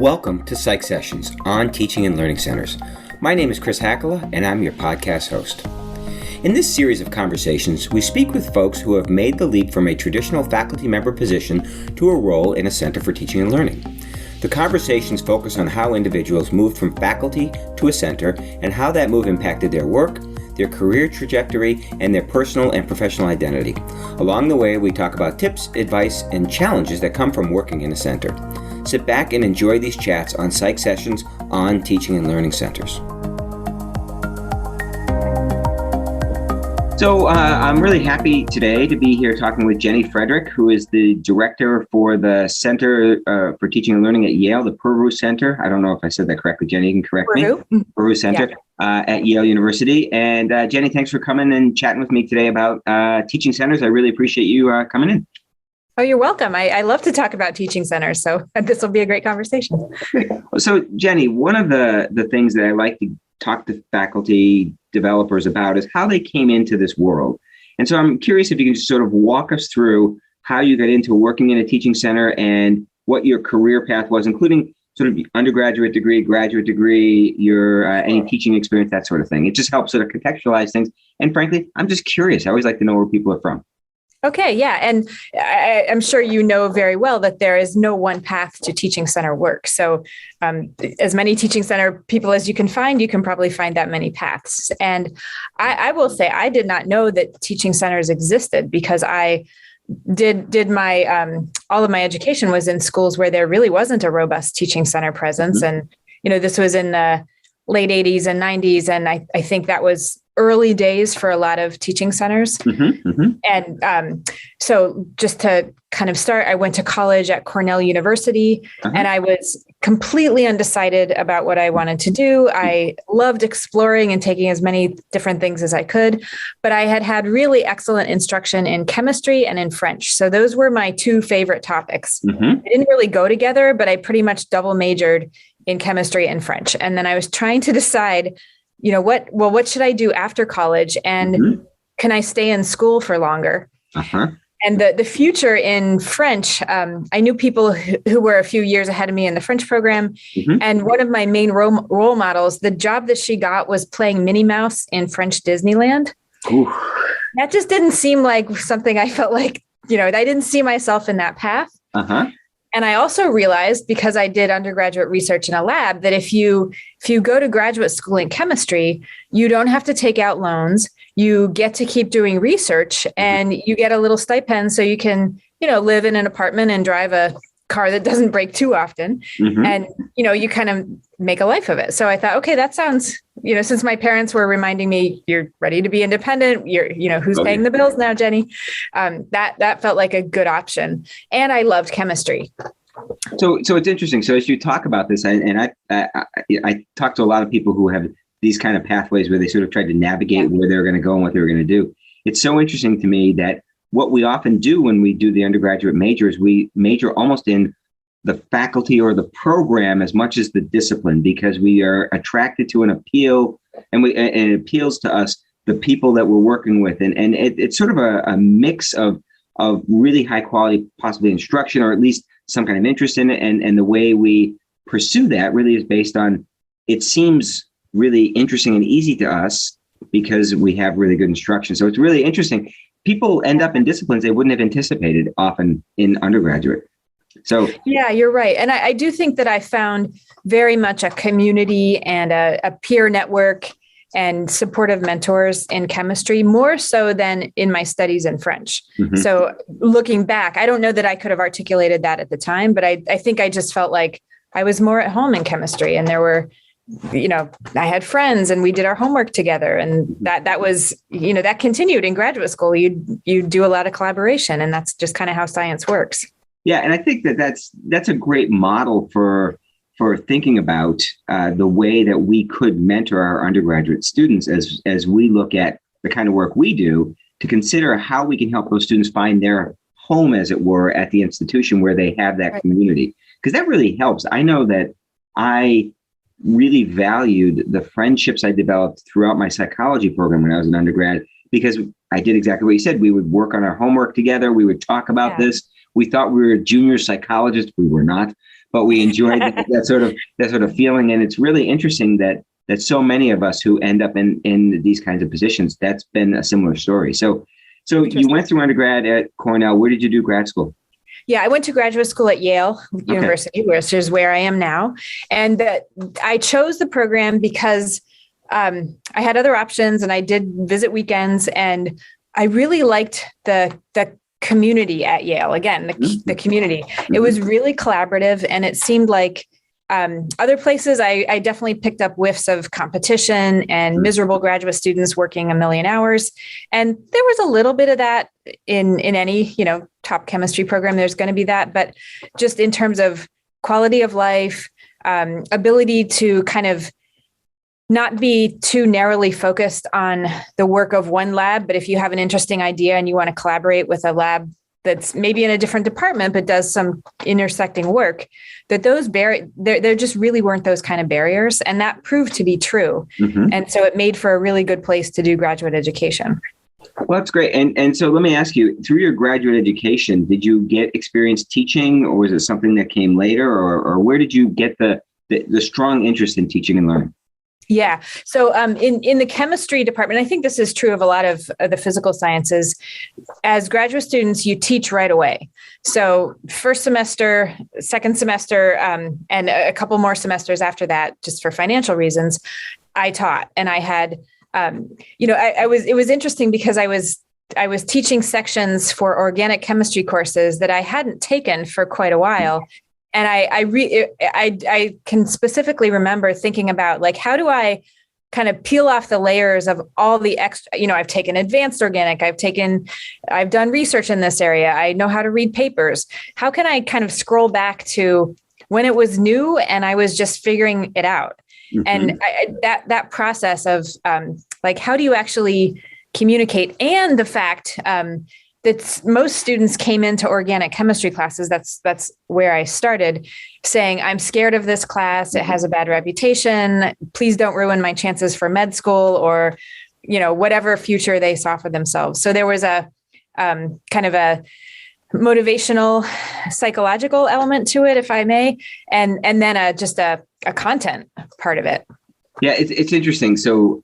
Welcome to Psych Sessions on Teaching and Learning Centers. My name is Chris Hackala, and I'm your podcast host. In this series of conversations, we speak with folks who have made the leap from a traditional faculty member position to a role in a center for teaching and learning. The conversations focus on how individuals moved from faculty to a center and how that move impacted their work, their career trajectory, and their personal and professional identity. Along the way, we talk about tips, advice, and challenges that come from working in a center. Sit back and enjoy these chats on Psych Sessions on Teaching and Learning Centers. So I'm really happy today to be here talking with Jenny Frederick, who is the director for the Center for Teaching and Learning at Yale, the Poorvu Center. I don't know if I said that correctly. Jenny, you can correct me. Poorvu Center at Yale University. And Jenny, thanks for coming and chatting with me today about teaching centers. I really appreciate you coming in. Oh, you're welcome. I love to talk about teaching centers, so this will be a great conversation. So, Jenny, one of the things that I like to talk to faculty developers about is how they came into this world. And so I'm curious if you can just sort of walk us through how you got into working in a teaching center and what your career path was, including sort of undergraduate degree, graduate degree, your any teaching experience, that sort of thing. It just helps sort of contextualize things. And frankly, I'm just curious. I always like to know where people are from. Okay, yeah. And I'm sure you know very well that there is no one path to teaching center work. So as many teaching center people as you can probably find that many paths. And I will say, I did not know that teaching centers existed because I did my, all of my education was in schools where there really wasn't a robust teaching center presence. And, this was in the late 80s and 90s. And I think that was early days for a lot of teaching centers. And so just to kind of start, I went to college at Cornell University, and I was completely undecided about what I wanted to do. I loved exploring and taking as many different things as I could, but I had really excellent instruction in chemistry and in French. So those were my two favorite topics. They didn't really go together, but I pretty much double majored in chemistry and French. And then I was trying to decide, what should I do after college? And can I stay in school for longer? And the future in French, I knew people who were a few years ahead of me in the French program. And one of my main role models, the job that she got was playing Minnie Mouse in French Disneyland. That just didn't seem like something I felt like, I didn't see myself in that path. And I also realized, because I did undergraduate research in a lab, that if you go to graduate school in chemistry, you don't have to take out loans. You get to keep doing research, and you get a little stipend so you can, live in an apartment and drive a car that doesn't break too often. And, you kind of make a life of it. So I thought, okay, that sounds, since my parents were reminding me, you're ready to be independent, who's paying the bills now, Jenny? That felt like a good option. And I loved chemistry. So it's interesting. So as you talk about this, I talk to a lot of people who have these kind of pathways where they sort of try to navigate where they're going to go and what they're going to do. It's so interesting to me that what we often do when we do the undergraduate major is we major almost in the faculty or the program as much as the discipline, because we are attracted to an appeal, and it appeals to us, the people that we're working with. And it's sort of a mix of really high quality, possibly instruction, or at least some kind of interest in it. And the way we pursue that really is based on, it seems really interesting and easy to us because we have really good instruction. So it's really interesting. People end up in disciplines they wouldn't have anticipated often in undergraduate. So yeah, you're right. And I do think that I found very much a community and a peer network and supportive mentors in chemistry, more so than in my studies in French. So looking back, I don't know that I could have articulated that at the time, but I think I just felt like I was more at home in chemistry, and there were, I had friends and we did our homework together, and that was, that continued in graduate school. You do a lot of collaboration, and that's just kind of how science works. Yeah. And I think that's a great model for thinking about the way that we could mentor our undergraduate students as we look at the kind of work we do, to consider how we can help those students find their home, as it were, at the institution where they have that community. Because that really helps. I know that I really valued the friendships I developed throughout my psychology program when I was an undergrad, because I did exactly what you said. We would work on our homework together. We would talk about this. We thought we were junior psychologists. We were not. but we enjoy that sort of feeling. And it's really interesting that so many of us who end up in these kinds of positions, that's been a similar story. So you went through undergrad at Cornell. Where did you do grad school? Yeah, I went to graduate school at Yale University, which is where I am now. And I chose the program because I had other options and I did visit weekends, and I really liked the community at Yale. Again, the community. It was really collaborative, and it seemed like other places, I definitely picked up whiffs of competition and miserable graduate students working a million hours. And there was a little bit of that in any, top chemistry program. There's going to be that. But just in terms of quality of life, ability to kind of not be too narrowly focused on the work of one lab, but if you have an interesting idea and you want to collaborate with a lab that's maybe in a different department, but does some intersecting work, that those there just really weren't those kind of barriers. And that proved to be true. Mm-hmm. And so it made for a really good place to do graduate education. Well, that's great. And so let me ask you, through your graduate education, did you get experience teaching, or was it something that came later, or where did you get the strong interest in teaching and learning? Yeah. So in the chemistry department, I think this is true of a lot of the physical sciences. As graduate students, you teach right away. So first semester, second semester, and a couple more semesters after that, just for financial reasons, I taught. And I had, it was interesting because I was teaching sections for organic chemistry courses that I hadn't taken for quite a while. And I can specifically remember thinking about, like, how do I kind of peel off the layers of all the extra, I've taken advanced organic, I've done research in this area. I know how to read papers. How can I kind of scroll back to when it was new and I was just figuring it out? Mm-hmm. And that process of how do you actually communicate, and the fact that most students came into organic chemistry classes, that's where I started, saying, I'm scared of this class. It has a bad reputation. Please don't ruin my chances for med school, or, whatever future they saw for themselves. So there was a kind of a motivational, psychological element to it, if I may, and then just a content part of it. Yeah, it's interesting. So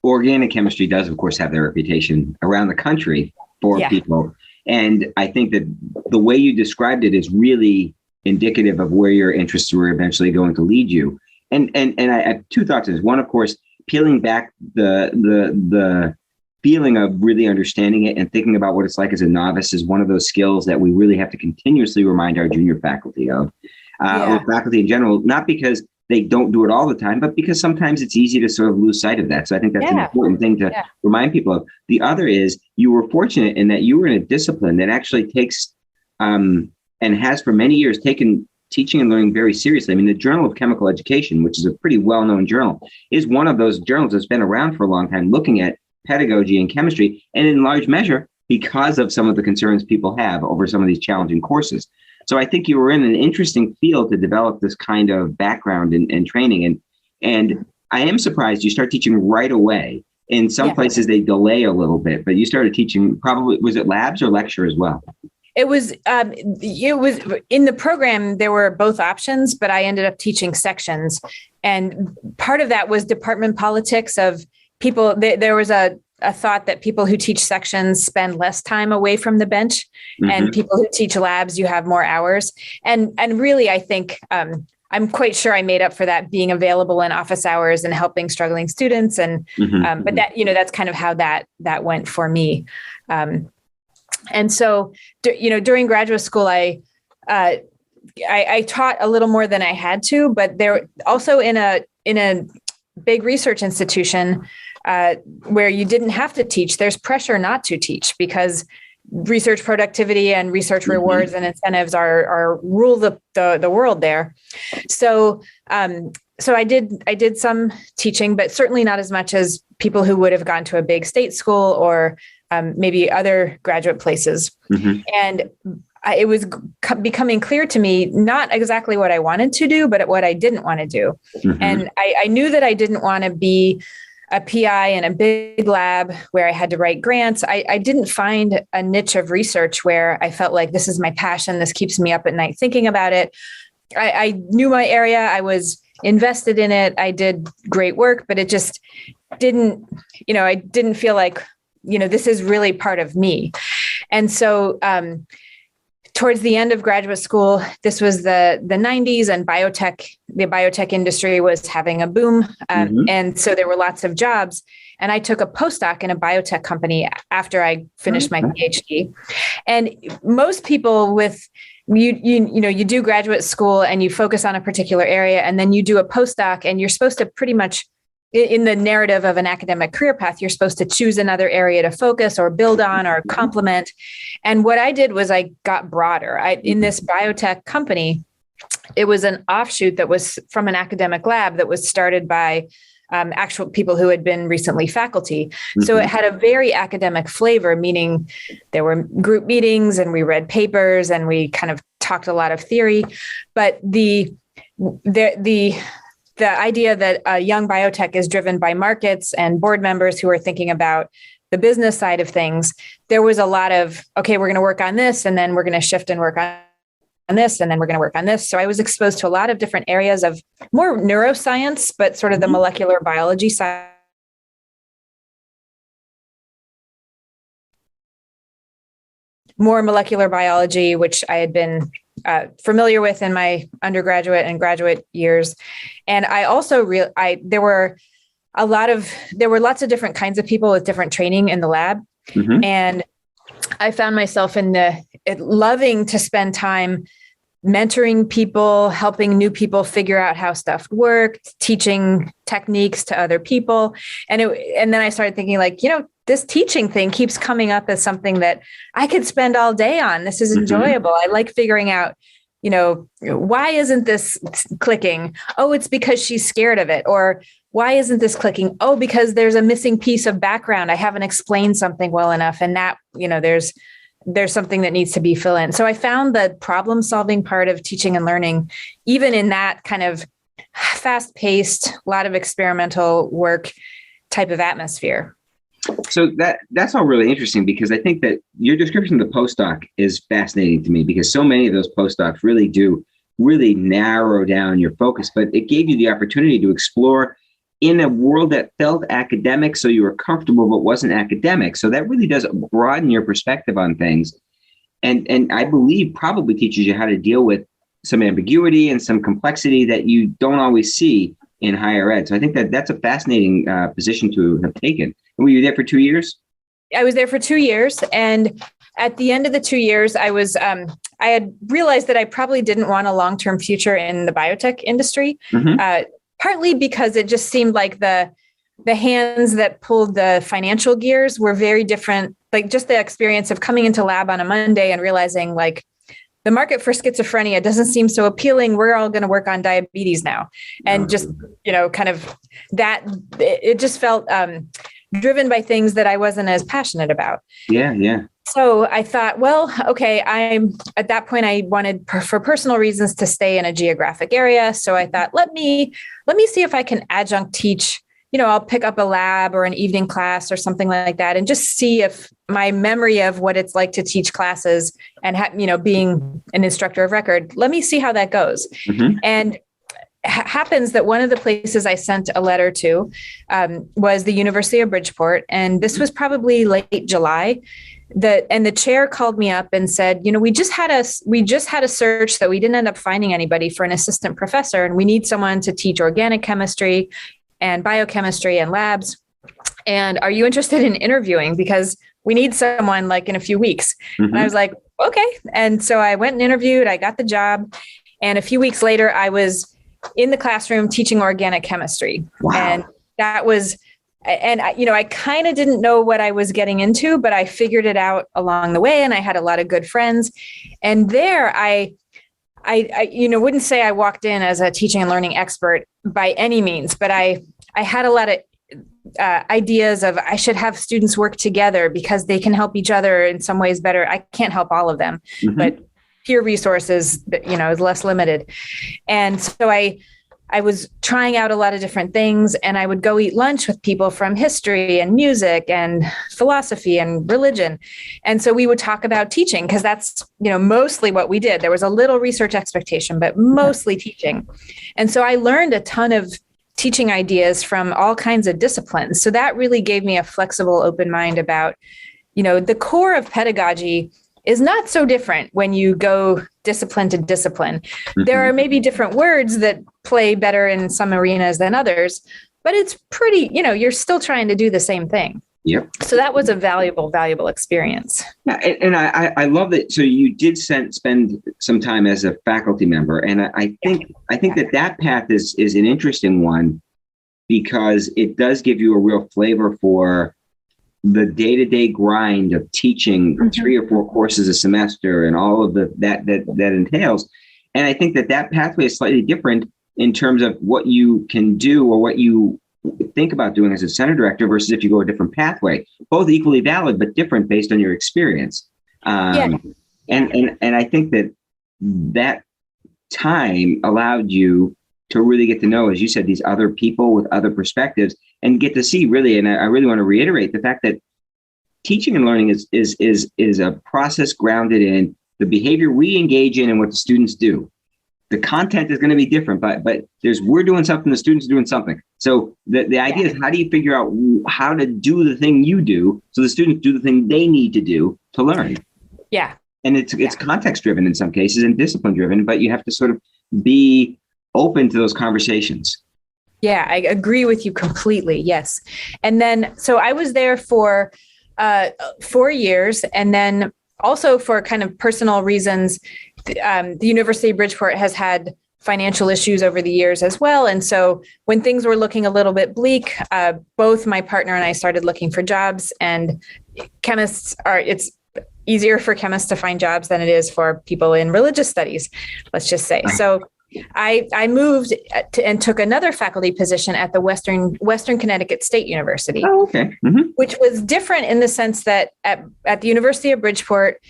organic chemistry does, of course, have their reputation around the country for people. And I think that the way you described it is really indicative of where your interests were eventually going to lead you. And I have two thoughts. One, of course, peeling back the feeling of really understanding it and thinking about what it's like as a novice is one of those skills that we really have to continuously remind our junior faculty of, or faculty in general, not because they don't do it all the time, but because sometimes it's easy to sort of lose sight of that. So I think that's an important thing to remind people of. The other is, you were fortunate in that you were in a discipline that actually takes, and has for many years taken teaching and learning very seriously. I mean, the Journal of Chemical Education, which is a pretty well-known journal, is one of those journals that's been around for a long time, looking at pedagogy and chemistry, and in large measure because of some of the concerns people have over some of these challenging courses. So I think you were in an interesting field to develop this kind of background and training. And I am surprised you start teaching right away. In some places they delay a little bit, but you started teaching, probably, was it labs or lecture as well? It was in the program, there were both options, but I ended up teaching sections. And part of that was department politics of people. There was a thought that people who teach sections spend less time away from the bench, mm-hmm. and people who teach labs, you have more hours. And really, I think I'm quite sure I made up for that being available in office hours and helping struggling students. And mm-hmm. But that, that's kind of how that went for me. And so, during graduate school, I taught a little more than I had to, but there also in a big research institution where you didn't have to teach, there's pressure not to teach because research productivity and research mm-hmm. rewards and incentives are rule the world there. So I did some teaching, but certainly not as much as people who would have gone to a big state school or maybe other graduate places. Mm-hmm. And it was becoming clear to me, not exactly what I wanted to do, but what I didn't want to do. Mm-hmm. And I knew that I didn't want to be a PI in a big lab where I had to write grants. I didn't find a niche of research where I felt like this is my passion. This keeps me up at night thinking about it. I knew my area. I was invested in it. I did great work, but it just didn't, I didn't feel like, this is really part of me. And so, towards the end of graduate school, this was the 90s, and the biotech industry was having a boom. And so there were lots of jobs. And I took a postdoc in a biotech company after I finished my PhD. And most people you do graduate school and you focus on a particular area, and then you do a postdoc, and you're supposed to pretty much, in the narrative of an academic career path, you're supposed to choose another area to focus or build on or complement. And what I did was I got broader. In this biotech company, it was an offshoot that was from an academic lab that was started by actual people who had been recently faculty. So it had a very academic flavor, meaning there were group meetings and we read papers and we kind of talked a lot of theory. But the idea that a young biotech is driven by markets and board members who are thinking about the business side of things, there was a lot of, okay, we're going to work on this, and then we're going to shift and work on this, and then we're going to work on this. So I was exposed to a lot of different areas of more neuroscience, but sort of the molecular biology side. More molecular biology, which I had been familiar with in my undergraduate and graduate years. And I also there were lots of different kinds of people with different training in the lab. And I found myself loving to spend time mentoring people, helping new people figure out how stuff worked, teaching techniques to other people. And then I started thinking, like, this teaching thing keeps coming up as something that I could spend all day on. This is enjoyable. I like figuring out, why isn't this clicking? Oh, it's because she's scared of it. Or why isn't this clicking? Oh, because there's a missing piece of background. I haven't explained something well enough. And that, there's something that needs to be filled in. So I found the problem solving part of teaching and learning, even in that kind of fast paced, a lot of experimental work type of atmosphere. So that's all really interesting, because I think that your description of the postdoc is fascinating to me, because so many of those postdocs really narrow down your focus, but it gave you the opportunity to explore in a world that felt academic, so you were comfortable but wasn't academic. So that really does broaden your perspective on things, and I believe probably teaches you how to deal with some ambiguity and some complexity that you don't always see in higher ed. So I think that's a fascinating position to have taken. And were you there for 2 years? I was there for 2 years, and at the end of the 2 years, I had realized that I probably didn't want a long-term future in the biotech industry. Partly because it just seemed like the hands that pulled the financial gears were very different. Like, just the experience of coming into lab on a Monday and realizing, like, the market for schizophrenia doesn't seem so appealing. We're all going to work on diabetes now. And just, kind of that, it just felt driven by things that I wasn't as passionate about. Yeah. So I thought, well, okay, at that point, I wanted, for personal reasons, to stay in a geographic area. So I thought, let me see if I can adjunct teach. I'll pick up a lab or an evening class or something like that, and just see if my memory of what it's like to teach classes and being an instructor of record, let me see how that goes. And happens that one of the places I sent a letter to was the University of Bridgeport, and this was probably late July. The chair called me up and said, we just had a search that we didn't end up finding anybody for an assistant professor, and we need someone to teach organic chemistry and biochemistry and labs. And are you interested in interviewing? Because we need someone like in a few weeks. And I was like, okay. And so I went and interviewed, I got the job. And a few weeks later, I was in the classroom teaching organic chemistry. Wow. And that was, I kind of didn't know what I was getting into, but I figured it out along the way, and I had a lot of good friends. And there I wouldn't say I walked in as a teaching and learning expert by any means, but I had a lot of ideas of I should have students work together because they can help each other in some ways better. I can't help all of them, but peer resources, is less limited. And so I I was trying out a lot of different things, and I would go eat lunch with people from history and music and philosophy and religion. And so we would talk about teaching, because that's, mostly what we did. There was a little research expectation, but mostly teaching. And so I learned a ton of teaching ideas from all kinds of disciplines. So that really gave me a flexible, open mind about, the core of pedagogy is not so different when you go discipline to discipline. Mm-hmm. There are maybe different words that play better in some arenas than others, but it's pretty, you're still trying to do the same thing. Yep. So that was a valuable experience. Yeah, and I love that. So you did spend some time as a faculty member, and I think that path is an interesting one, because it does give you a real flavor for the day-to-day grind of teaching 3 or 4 courses a semester and all of that entails. And I think that pathway is slightly different in terms of what you can do or what you think about doing as a center director versus if you go a different pathway. Both equally valid, but different based on your experience. And I think that time allowed you to really get to know, as you said, these other people with other perspectives, and get to see really, and I really want to reiterate the fact that teaching and learning is a process grounded in the behavior we engage in and what the students do. The content is going to be different, but we're doing something, the students are doing something. So the idea is, how do you figure out how to do the thing you do so the students do the thing they need to do to learn? Yeah. And it's context driven in some cases and discipline driven, but you have to sort of be open to those conversations. Yeah, I agree with you completely. Yes. And then, so I was there for 4 years, and then also for kind of personal reasons, the University of Bridgeport has had financial issues over the years as well. And so when things were looking a little bit bleak, both my partner and I started looking for jobs, and it's easier for chemists to find jobs than it is for people in religious studies, let's just say. So I moved and took another faculty position at the Western Connecticut State University. Oh, okay. Mm-hmm. Which was different in the sense that at the University of Bridgeport,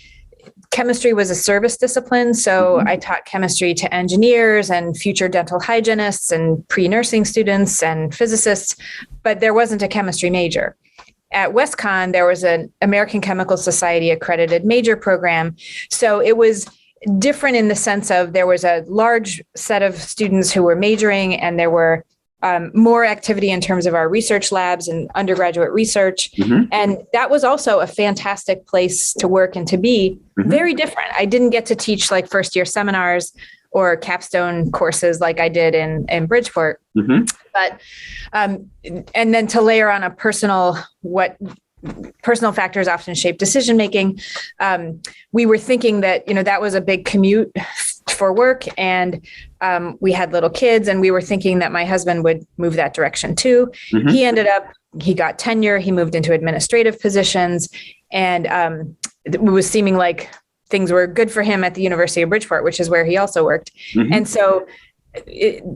chemistry was a service discipline. So I taught chemistry to engineers and future dental hygienists and pre-nursing students and physicists, but there wasn't a chemistry major. At WestCon, there was an American Chemical Society accredited major program. So it was different in the sense of there was a large set of students who were majoring, and there were more activity in terms of our research labs and undergraduate research. Mm-hmm. And that was also a fantastic place to work and to be. Mm-hmm. Very different. I didn't get to teach like first year seminars or capstone courses like I did in Bridgeport. Mm-hmm. But, and then to layer on a personal factors often shape decision-making. We were thinking that, that was a big commute for work, and we had little kids, and we were thinking that my husband would move that direction too. Mm-hmm. He got tenure, he moved into administrative positions, and it was seeming like things were good for him at the University of Bridgeport, which is where he also worked. Mm-hmm. And so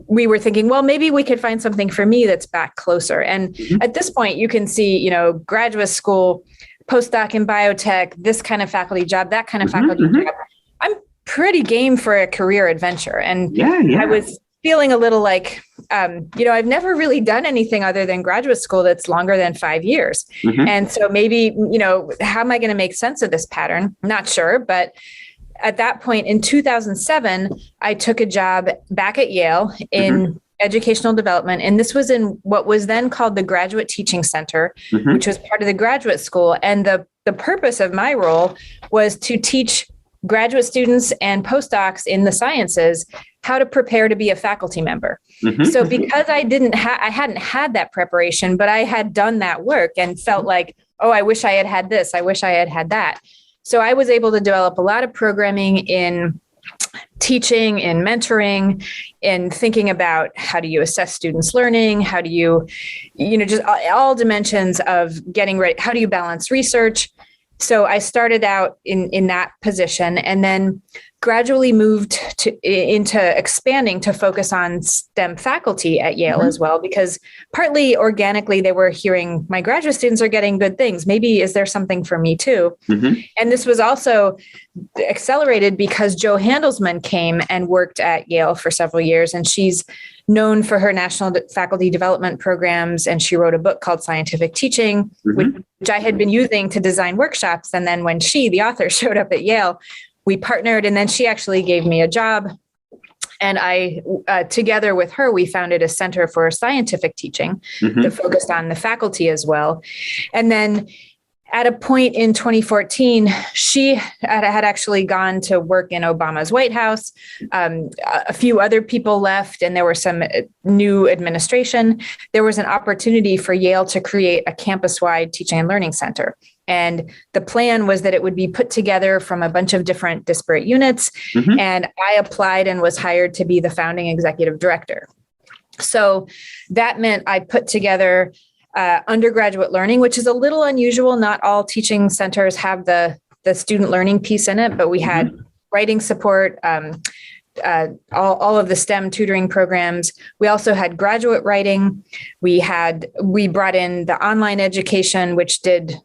we were thinking, well, maybe we could find something for me that's back closer. And at this point, you can see, graduate school, postdoc in biotech, this kind of faculty job, that kind of faculty job. I'm pretty game for a career adventure. And I was feeling a little like, I've never really done anything other than graduate school that's longer than 5 years. Mm-hmm. And so maybe, how am I going to make sense of this pattern? Not sure, but at that point in 2007, I took a job back at Yale in educational development. And this was in what was then called the Graduate Teaching Center, which was part of the graduate school. And the purpose of my role was to teach graduate students and postdocs in the sciences how to prepare to be a faculty member. Mm-hmm. So because I hadn't had that preparation, but I had done that work and felt like, oh, I wish I had had this. I wish I had had that. So I was able to develop a lot of programming in teaching, in mentoring, in thinking about how do you assess students' learning? How do you, just all dimensions of getting ready. How do you balance research? So I started out in that position. And then gradually moved into expanding to focus on STEM faculty at Yale as well, because partly organically they were hearing my graduate students are getting good things. Maybe is there something for me too? And this was also accelerated because Jo Handelsman came and worked at Yale for several years, and she's known for her national faculty development programs. And she wrote a book called Scientific Teaching, which I had been using to design workshops. And then when she, the author, showed up at Yale, we partnered, and then she actually gave me a job. And I, together with her, we founded a Center for Scientific Teaching that focused on the faculty as well. And then at a point in 2014, she had actually gone to work in Obama's White House. A few other people left, and there were some new administration. There was an opportunity for Yale to create a campus-wide teaching and learning center. And the plan was that it would be put together from a bunch of different disparate units. And I applied and was hired to be the founding executive director. So that meant I put together undergraduate learning, which is a little unusual. Not all teaching centers have the student learning piece in it, but we had writing support, all of the STEM tutoring programs. We also had graduate writing. We brought in the online education, which did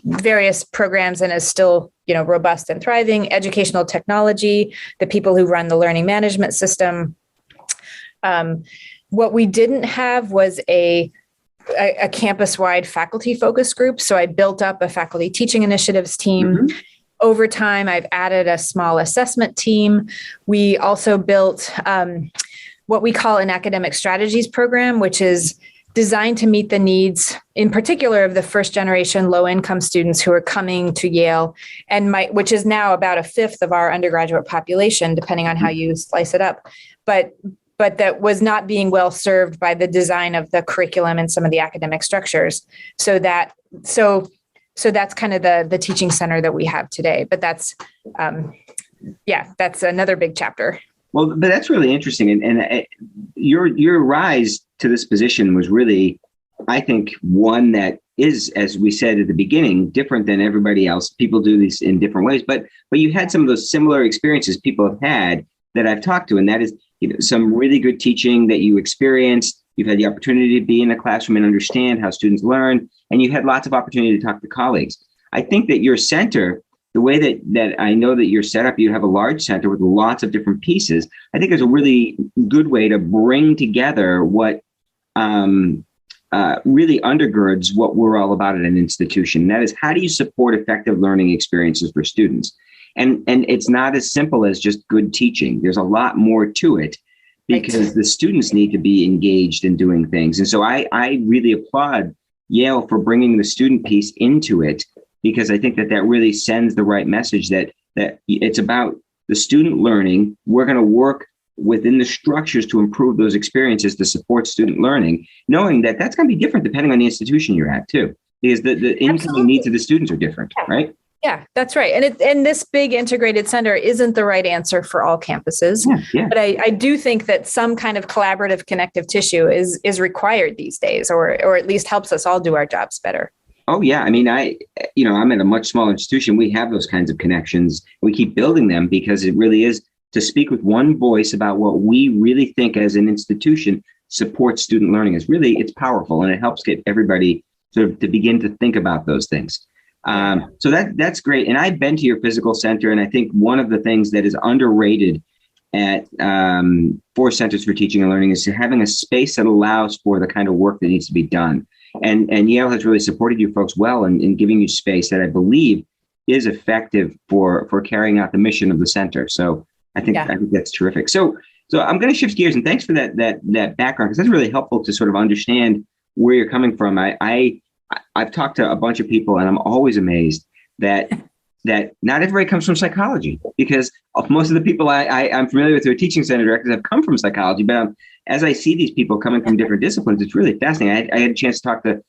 various programs and is still, robust and thriving. Educational technology, the people who run the learning management system. What we didn't have was a campus-wide faculty focus group. So I built up a faculty teaching initiatives team. Over time, I've added a small assessment team. We also built what we call an academic strategies program, which is designed to meet the needs, in particular, of the first generation low-income students who are coming to Yale, and which is now about a fifth of our undergraduate population, depending on how you slice it up. But that was not being well served by the design of the curriculum and some of the academic structures. So that's kind of the teaching center that we have today. But that's another big chapter. Well, but that's really interesting. And your rise to this position was really, I think, one that is, as we said at the beginning, different than everybody else. People do these in different ways, but you had some of those similar experiences people have had that I've talked to, and that is some really good teaching that you experienced. You've had the opportunity to be in a classroom and understand how students learn, and you had lots of opportunity to talk to colleagues. I think that your center, the way that I know that you're set up, you have a large center with lots of different pieces. I think is a really good way to bring together what really undergirds what we're all about at an institution. And that is, how do you support effective learning experiences for students? And it's not as simple as just good teaching. There's a lot more to it, because the students need to be engaged in doing things. And so I really applaud Yale for bringing the student piece into it, because I think that really sends the right message that it's about the student learning. We're going to work within the structures to improve those experiences to support student learning, knowing that that's going to be different depending on the institution you're at too, because the incoming needs of the students are different, right? Yeah, that's right. And this big integrated center isn't the right answer for all campuses. But I do think that some kind of collaborative connective tissue is required these days, or at least helps us all do our jobs better. Oh, yeah. I mean, I'm at a much smaller institution. We have those kinds of connections. We keep building them because it really is to speak with one voice about what we really think as an institution supports student learning. It's powerful, and it helps get everybody sort of to begin to think about those things. So that's great. And I've been to your physical center, and I think one of the things that is underrated at for Centers for Teaching and Learning is having a space that allows for the kind of work that needs to be done. And Yale has really supported you folks well in giving you space that I believe is effective for carrying out the mission of the center. So I think that's terrific. So I'm going to shift gears, and thanks for that background, because that's really helpful to sort of understand where you're coming from. I've talked to a bunch of people, and I'm always amazed that not everybody comes from psychology, because most of the people I'm familiar with who are teaching center directors have come from psychology. But as I see these people coming from different disciplines, it's really fascinating. I had a chance to talk to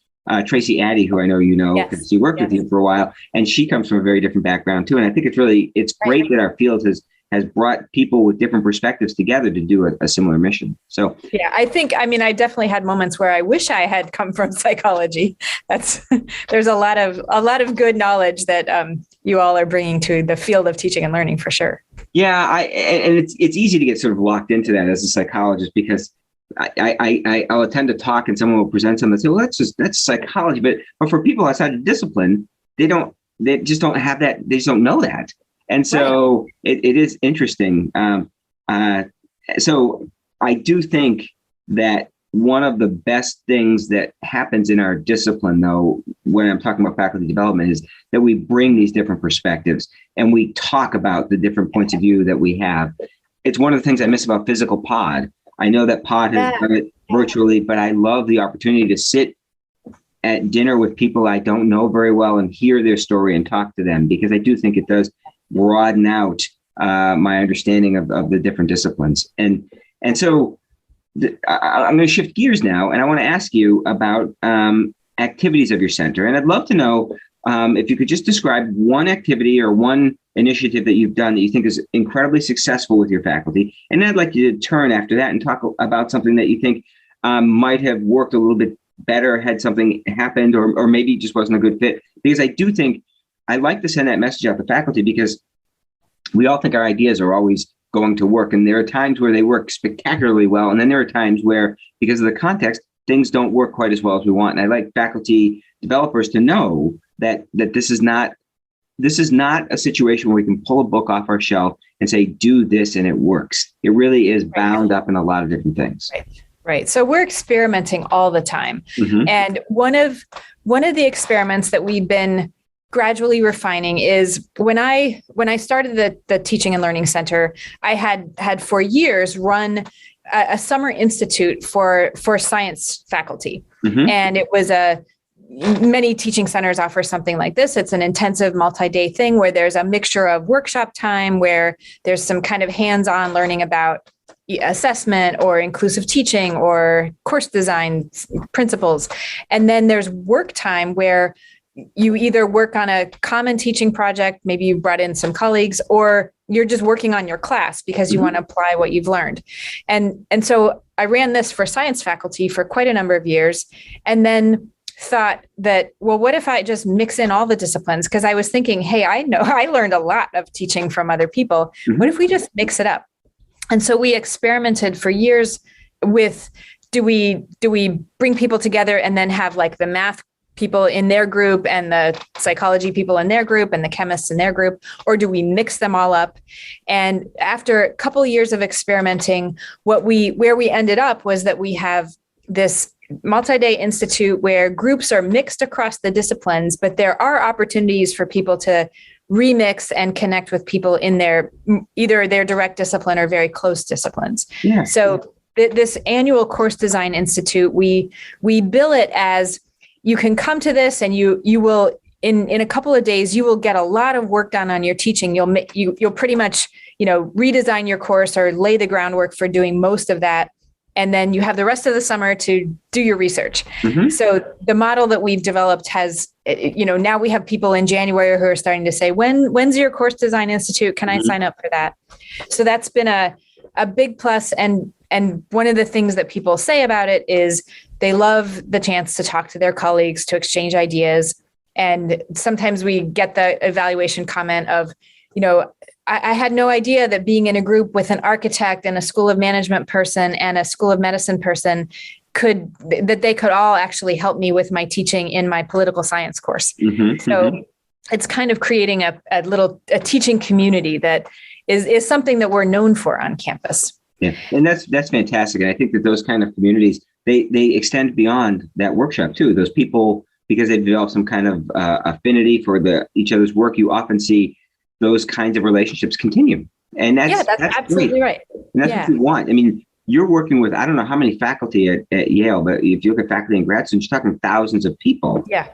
Tracy Addy, who I know you know, because she worked with you for a while, and she comes from a very different background too. And I think it's great that our field has brought people with different perspectives together to do a similar mission. So I definitely had moments where I wish I had come from psychology. There's a lot of good knowledge that you all are bringing to the field of teaching and learning for sure. Yeah, and it's easy to get sort of locked into that as a psychologist, because I'll attend a talk and someone will present something and say, well, that's psychology. But for people outside the discipline, they just don't have that. They just don't know that. And so it is interesting. So I do think that one of the best things that happens in our discipline, though, when I'm talking about faculty development, is that we bring these different perspectives and we talk about the different points of view that we have. It's one of the things I miss about physical pod. I know that pod has done it virtually, but I love the opportunity to sit at dinner with people I don't know very well and hear their story and talk to them, because I do think it does broaden out my understanding of the different disciplines. And so I'm going to shift gears now, and I want to ask you about activities of your center. And I'd love to know if you could just describe one activity or one initiative that you've done that you think is incredibly successful with your faculty. And I'd like you to turn after that and talk about something that you think might have worked a little bit better had something happened, or maybe just wasn't a good fit. Because I do think I like to send that message out to faculty, because we all think our ideas are always going to work. And there are times where they work spectacularly well. And then there are times where, because of the context, things don't work quite as well as we want. And I like faculty developers to know that this is not a situation where we can pull a book off our shelf and say, do this and it works. It really is bound up in a lot of different things. Right. So we're experimenting all the time. Mm-hmm. And one of the experiments that we've been gradually refining is when I started the Teaching and Learning Center, I had for years run a summer institute for science faculty. Mm-hmm. And it was many teaching centers offer something like this. It's an intensive multi-day thing where there's a mixture of workshop time, where there's some kind of hands-on learning about assessment or inclusive teaching or course design principles. And then there's work time where you either work on a common teaching project, maybe you brought in some colleagues, or you're just working on your class because you want to apply what you've learned. And so I ran this for science faculty for quite a number of years, and then thought that, well, what if I just mix in all the disciplines? Because I was thinking, hey, I know I learned a lot of teaching from other people. Mm-hmm. What if we just mix it up? And so we experimented for years with, do we bring people together and then have like the math people in their group and the psychology people in their group and the chemists in their group, or do we mix them all up? And after a couple of years of experimenting, where we ended up was that we have this multi-day institute where groups are mixed across the disciplines, but there are opportunities for people to remix and connect with people in either their direct discipline or very close disciplines. Yeah. So this annual course design institute, we bill it as, you can come to this and you will, in a couple of days, you will get a lot of work done on your teaching. You'll pretty much, redesign your course or lay the groundwork for doing most of that. And then you have the rest of the summer to do your research. Mm-hmm. So the model that we've developed has, now we have people in January who are starting to say, when's your course design institute? Can I sign up for that? So that's been a big plus. And one of the things that people say about it is they love the chance to talk to their colleagues, to exchange ideas. And sometimes we get the evaluation comment of, I had no idea that being in a group with an architect and a school of management person and a school of medicine person that they could all actually help me with my teaching in my political science course. Mm-hmm. So it's kind of creating a teaching community that is something that we're known for on campus. Yeah, and that's fantastic. And I think that those kind of communities, they extend beyond that workshop too. Those people, because they've developed some kind of affinity for each other's work, you often see those kinds of relationships continue. And that's absolutely great. right. And that's what we want. I mean, you're working with, I don't know how many faculty at Yale, but if you look at faculty and grad students, you're talking thousands of people. Yeah.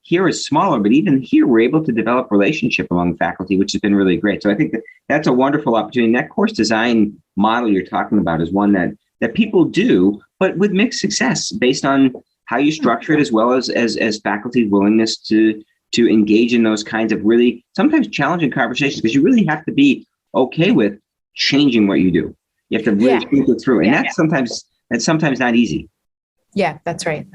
Here is smaller, but even here, we're able to develop relationship among faculty, which has been really great. So I think that's a wonderful opportunity. And that course design model you're talking about is one that people do, but with mixed success based on how you structure it, as well as faculty's willingness to engage in those kinds of really sometimes challenging conversations, because you really have to be okay with changing what you do. You have to really think it through. And that's sometimes not easy. Yeah, that's right.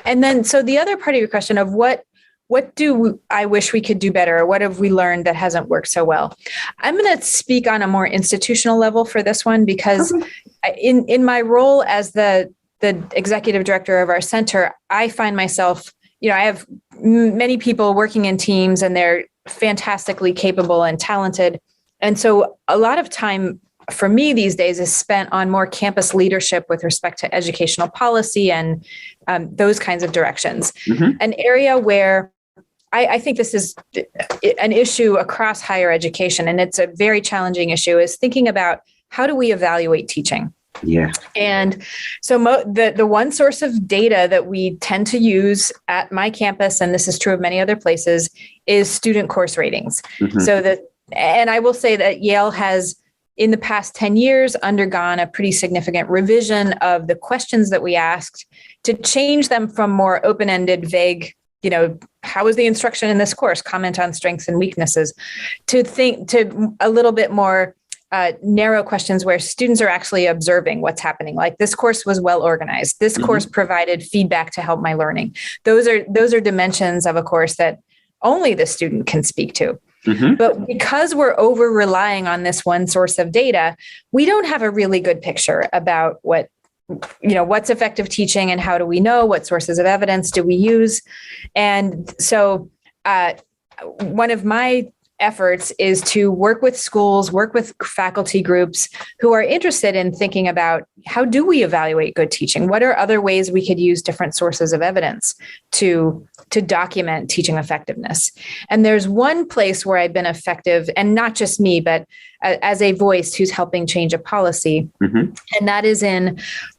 And then, so the other part of your question of what what do I wish we could do better? Or what have we learned that hasn't worked so well? I'm going to speak on a more institutional level for this one, because in my role as the executive director of our center, I find myself, I have many people working in teams, and they're fantastically capable and talented. And so a lot of time for me these days is spent on more campus leadership with respect to educational policy and those kinds of directions. An area where I think this is an issue across higher education, and it's a very challenging issue, is thinking about how do we evaluate teaching? Yeah. And so the one source of data that we tend to use at my campus, and this is true of many other places, is student course ratings. And I will say that Yale has, in the past 10 years, undergone a pretty significant revision of the questions that we asked to change them from more open-ended, vague, how was the instruction in this course? Comment on strengths and weaknesses, to a little bit more narrow questions where students are actually observing what's happening. Like, this course was well organized. This course provided feedback to help my learning. Those are dimensions of a course that only the student can speak to. But because we're over relying on this one source of data, we don't have a really good picture about what's effective teaching, and how do we know, what sources of evidence do we use? And so one of my efforts is to work with schools, work with faculty groups who are interested in thinking about, how do we evaluate good teaching? What are other ways we could use different sources of evidence to document teaching effectiveness? And there's one place where I've been effective, and not just me, but as a voice who's helping change a policy. And that is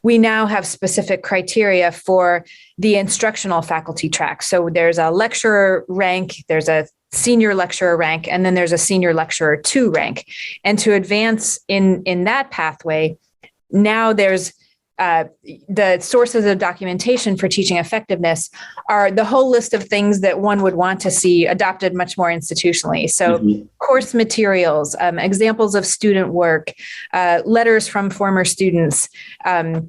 we now have specific criteria for the instructional faculty track. So there's a lecturer rank, there's a senior lecturer rank, and then there's a senior lecturer 2 rank. And to advance in that pathway, now there's the sources of documentation for teaching effectiveness are the whole list of things that one would want to see adopted much more institutionally. So course materials, examples of student work, letters from former students, a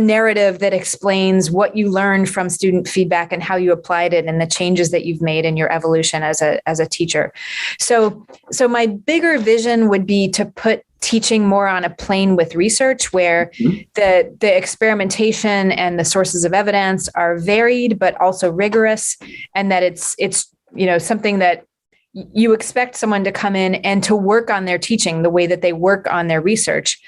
narrative that explains what you learned from student feedback and how you applied it, and the changes that you've made in your evolution as a teacher. So my bigger vision would be to put teaching more on a plane with research, where the experimentation and the sources of evidence are varied but also rigorous, and that it's something that you expect someone to come in and to work on their teaching the way that they work on their research.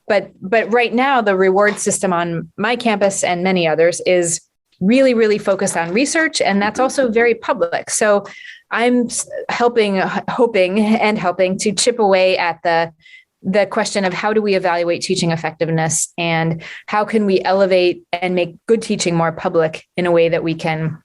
But right now, the reward system on my campus and many others is really, really focused on research, and that's also very public. So I'm hoping to chip away at the question of, how do we evaluate teaching effectiveness, and how can we elevate and make good teaching more public in a way that we can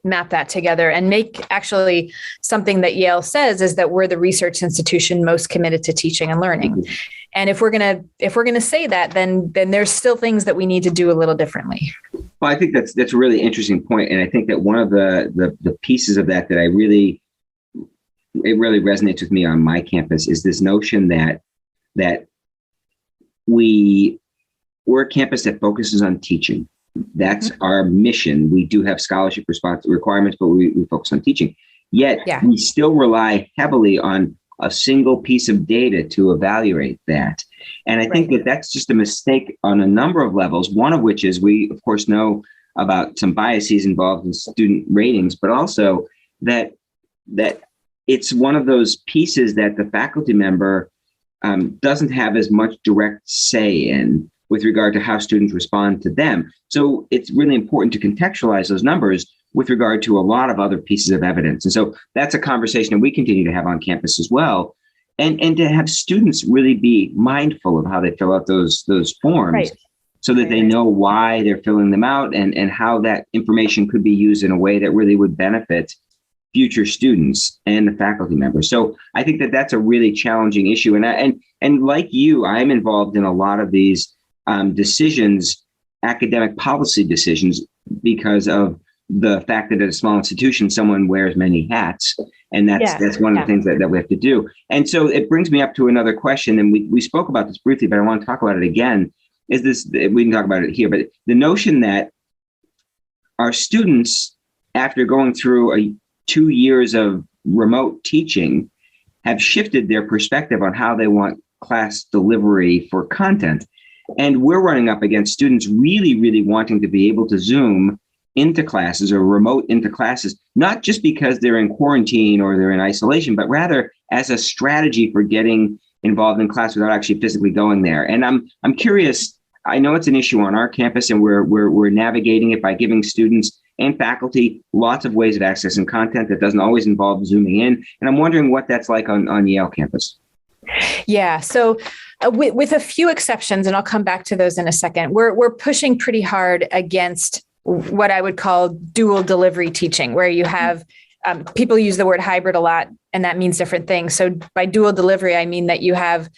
map that together and make actually something that Yale says is that we're the research institution most committed to teaching and learning. And if we're gonna say that, then there's still things that we need to do a little differently. Well, I think that's a really interesting point, and I think that one of the pieces of that it really resonates with me on my campus is this notion that we're a campus that focuses on teaching. That's our mission. We do have scholarship requirements, but we focus on teaching. Yet we still rely heavily on a single piece of data to evaluate that. And I think that's just a mistake on a number of levels, one of which is we, of course, know about some biases involved in student ratings, but also that it's one of those pieces that the faculty member doesn't have as much direct say in with regard to how students respond to them. So it's really important to contextualize those numbers with regard to a lot of other pieces of evidence. And so that's a conversation that we continue to have on campus as well. And to have students really be mindful of how they fill out those forms, so that they know why they're filling them out, and how that information could be used in a way that really would benefit future students and the faculty members. So I think that that's a really challenging issue. And like you, I'm involved in a lot of these decisions, academic policy decisions, because of the fact that at a small institution, someone wears many hats. And that's one of the things that we have to do. And so it brings me up to another question. And we spoke about this briefly, but I want to talk about it again. We can talk about it here, but the notion that our students after going through 2 years of remote teaching, have shifted their perspective on how they want class delivery for content. And we're running up against students really, really wanting to be able to Zoom into classes or remote into classes, not just because they're in quarantine or they're in isolation, but rather as a strategy for getting involved in class without actually physically going there. And I'm curious, I know it's an issue on our campus, and we're navigating it by giving students and faculty lots of ways of accessing content that doesn't always involve Zooming in. And I'm wondering what that's like on Yale campus. Yeah. So with a few exceptions, and I'll come back to those in a second, we're pushing pretty hard against what I would call dual delivery teaching, where you have people use the word hybrid a lot, and that means different things. So by dual delivery, I mean that you have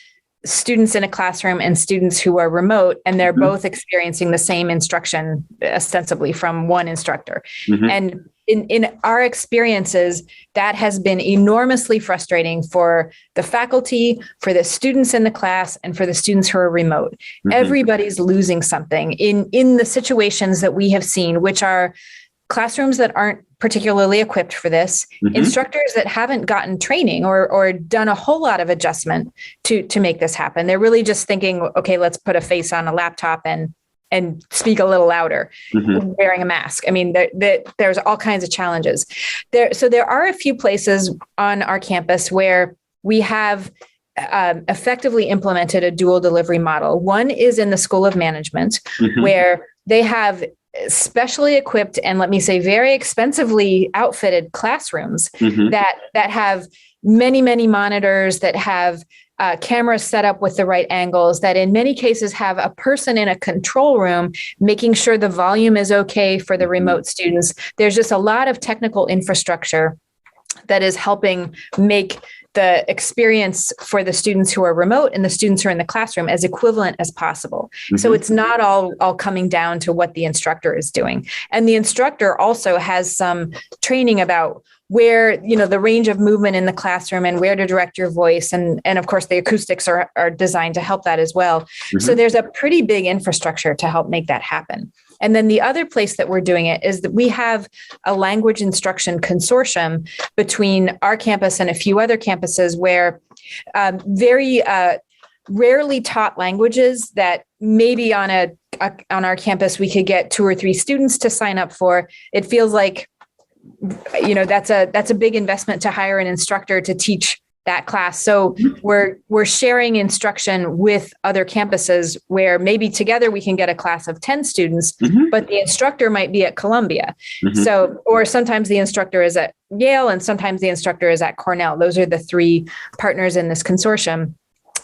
students in a classroom and students who are remote, and they're both experiencing the same instruction ostensibly from one instructor. And in our experiences, that has been enormously frustrating for the faculty, for the students in the class, and for the students who are remote. Everybody's losing something in the situations that we have seen, which are classrooms that aren't particularly equipped for this, instructors that haven't gotten training or done a whole lot of adjustment to make this happen. They're really just thinking, okay, let's put a face on a laptop and speak a little louder, wearing a mask. I mean, there's all kinds of challenges there. So there are a few places on our campus where we have effectively implemented a dual delivery model. One is in the School of Management, where they have specially equipped and, let me say, very expensively outfitted classrooms that have many monitors, that have cameras set up with the right angles, that in many cases have a person in a control room making sure the volume is okay for the remote students. There's just a lot of technical infrastructure that is helping make the experience for the students who are remote and the students who are in the classroom as equivalent as possible. So it's not all coming down to what the instructor is doing. And the instructor also has some training about where, the range of movement in the classroom and where to direct your voice. And of course, the acoustics are designed to help that as well. So there's a pretty big infrastructure to help make that happen. And then the other place that we're doing it is that we have a language instruction consortium between our campus and a few other campuses where very rarely taught languages that maybe on our campus we could get 2 or 3 students to sign up for. It feels like, that's a big investment to hire an instructor to teach that class. So we're sharing instruction with other campuses where maybe together we can get a class of 10 students, but the instructor might be at Columbia. So, or sometimes the instructor is at Yale and sometimes the instructor is at Cornell. Those are the 3 partners in this consortium.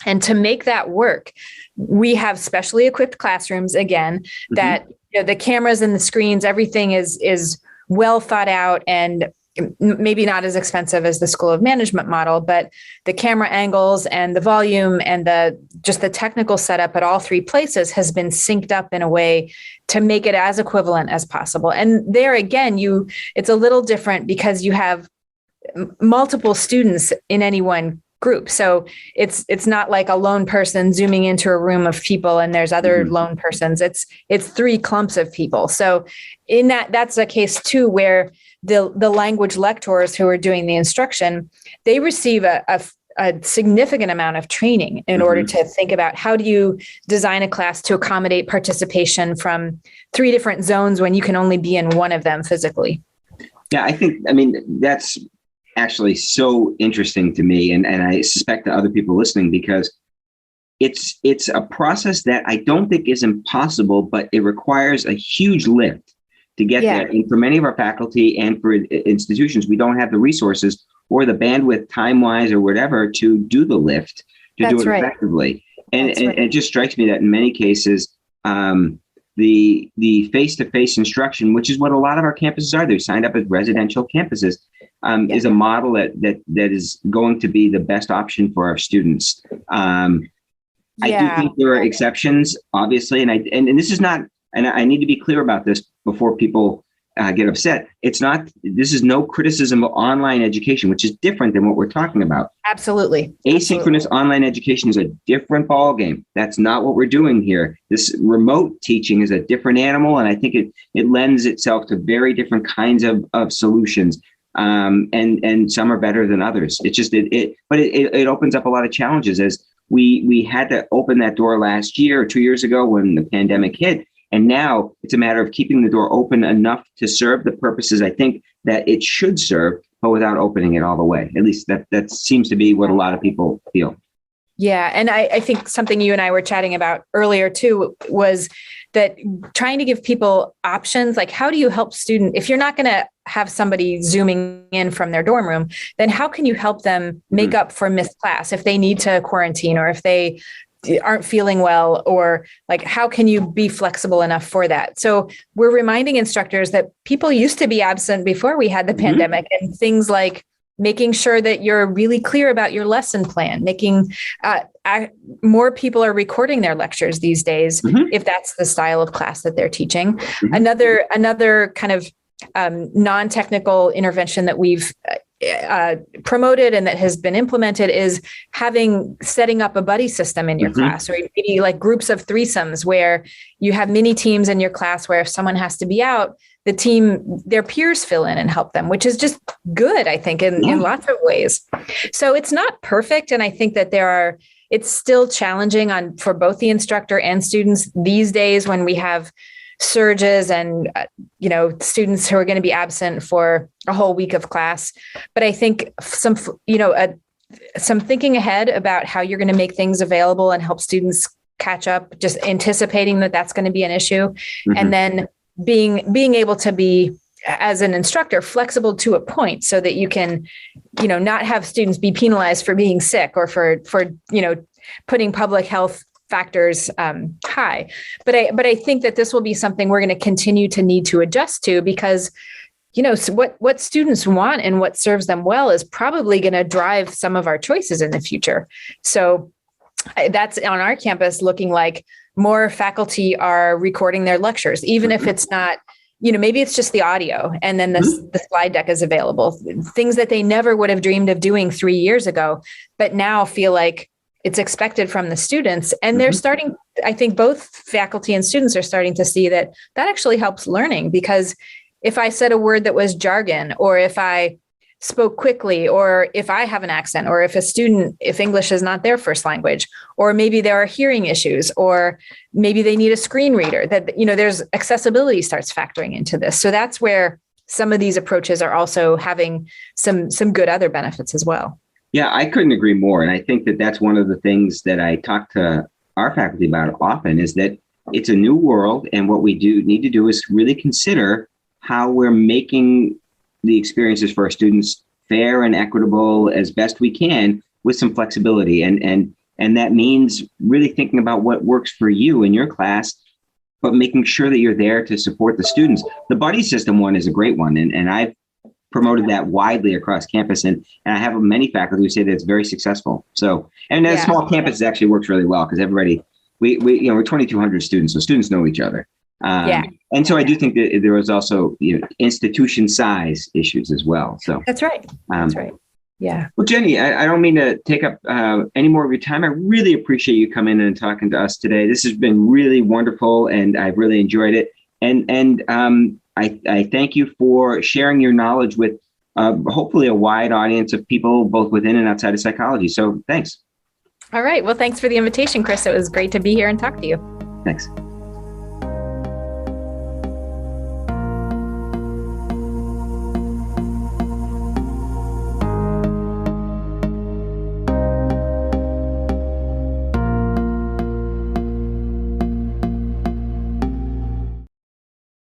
And to make that work, we have specially equipped classrooms again, that the cameras and the screens, everything is well thought out and maybe not as expensive as the School of Management model, but the camera angles and the volume and just the technical setup at all 3 places has been synced up in a way to make it as equivalent as possible. And there again, it's a little different because you have multiple students in any one group. So it's not like a lone person zooming into a room of people and there's other lone persons. It's 3 clumps of people. So in that's a case too, where the language lecturers who are doing the instruction, they receive a significant amount of training in order to think about how do you design a class to accommodate participation from 3 different zones when you can only be in one of them physically. Yeah, I mean, that's actually so interesting to me, and I suspect to other people listening, because it's a process that I don't think is impossible, but it requires a huge lift to get there. And for many of our faculty and for institutions, we don't have the resources or the bandwidth, time-wise or whatever, to do the lift, to do it effectively. And it just strikes me that in many cases, the face-to-face instruction, which is what a lot of our campuses are, they're signed up as residential campuses, is a model that is going to be the best option for our students. I do think there are exceptions, obviously, and this is not, and I need to be clear about this before people get upset. This is no criticism of online education, which is different than what we're talking about. Absolutely. Asynchronous online education is a different ballgame. That's not what we're doing here. This remote teaching is a different animal, and I think it lends itself to very different kinds of solutions. And some are better than others. It's just but it opens up a lot of challenges, as we had to open that door last year or 2 years ago when the pandemic hit. And now it's a matter of keeping the door open enough to serve the purposes I think that it should serve, but without opening it all the way. At least that seems to be what a lot of people feel. Yeah. And I think something you and I were chatting about earlier too was that trying to give people options, like how do you help students, if you're not going to have somebody zooming in from their dorm room, then how can you help them make up for missed class if they need to quarantine or if they aren't feeling well, or like, how can you be flexible enough for that? So we're reminding instructors that people used to be absent before we had the pandemic, and things like making sure that you're really clear about your lesson plan, making more people are recording their lectures these days, if that's the style of class that they're teaching. Another kind of non-technical intervention that we've promoted and that has been implemented is setting up a buddy system in your class, or maybe like groups of threesomes where you have mini teams in your class where if someone has to be out, their peers fill in and help them, which is just good, I think, in lots of ways. So it's not perfect. And I think that it's still challenging for both the instructor and students these days when we have surges and, students who are going to be absent for a whole week of class. But I think some thinking ahead about how you're going to make things available and help students catch up, just anticipating that that's going to be an issue. And then being able to be, as an instructor, flexible to a point so that you can, not have students be penalized for being sick or for putting public health factors high. But I think that this will be something we're going to continue to need to adjust to, because so what students want and what serves them well is probably going to drive some of our choices in the future. So that's on our campus looking like more faculty are recording their lectures, even if it's not, maybe it's just the audio and then the slide deck is available, things that they never would have dreamed of doing 3 years ago, but now feel like it's expected from the students. And they're starting, I think both faculty and students are starting to see that actually helps learning, because if I said a word that was jargon, or if I spoke quickly, or if I have an accent, or if English is not their first language, or maybe there are hearing issues, or maybe they need a screen reader, that, there's accessibility starts factoring into this. So that's where some of these approaches are also having some good other benefits as well. Yeah, I couldn't agree more. And I think that that's one of the things that I talk to our faculty about often, is that it's a new world. And what we need to do is really consider how we're making the experiences for our students fair and equitable as best we can, with some flexibility. And that means really thinking about what works for you in your class, but making sure that you're there to support the students. The buddy system one is a great one. And I've promoted that widely across campus. And I have many faculty who say that it's very successful. So, and a small campus actually works really well, because everybody, we're 2,200 students, so students know each other. And so I do think that there was also, institution size issues as well. So that's right. That's right. Yeah. Well, Jenny, I don't mean to take up any more of your time. I really appreciate you coming in and talking to us today. This has been really wonderful, and I've really enjoyed it. And I thank you for sharing your knowledge with hopefully a wide audience of people, both within and outside of psychology. So thanks. All right. Well, thanks for the invitation, Chris. It was great to be here and talk to you. Thanks.